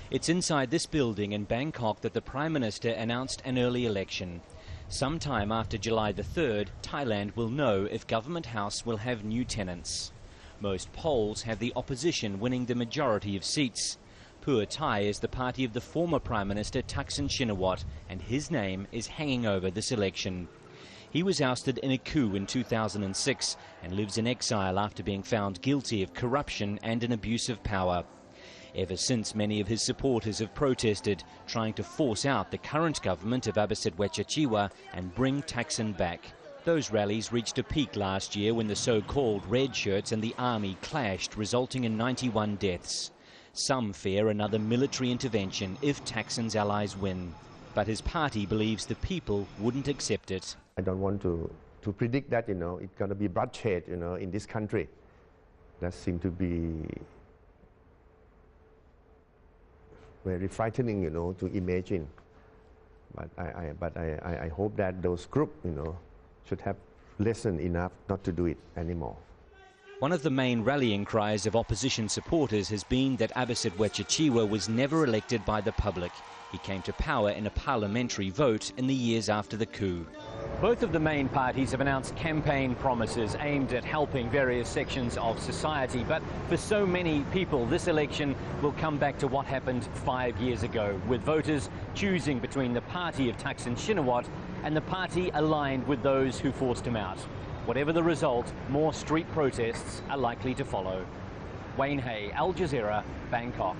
It's inside this building in Bangkok that the Prime Minister announced an early election. Sometime after July the 3rd, Thailand will know if Government House will have new tenants. Most polls have the opposition winning the majority of seats. Pheu Thai is the party of the former Prime Minister Thaksin Shinawatra, and his name is hanging over this election. He was ousted in a coup in 2006 and lives in exile after being found guilty of corruption and an abuse of power. Ever since, many of his supporters have protested, trying to force out the current government of Abhisit Vejjajiva and bring Thaksin back. Those rallies reached a peak last year when the so-called red shirts and the army clashed, resulting in 91 deaths. Some fear another military intervention if Thaksin's allies win. But his party believes the people wouldn't accept it. I don't want to predict that, it's going to be bloodshed, in this country. That seems to be very frightening, to imagine. But I hope that those groups, should have lesson enough not to do it anymore. One of the main rallying cries of opposition supporters has been that Abhisit Vejjajiva was never elected by the public. He came to power in a parliamentary vote in the years after the coup. Both of the main parties have announced campaign promises aimed at helping various sections of society. But for so many people, this election will come back to what happened 5 years ago, with voters choosing between the party of Thaksin Shinawatra and the party aligned with those who forced him out. Whatever the result, more street protests are likely to follow. Wayne Hay, Al Jazeera, Bangkok.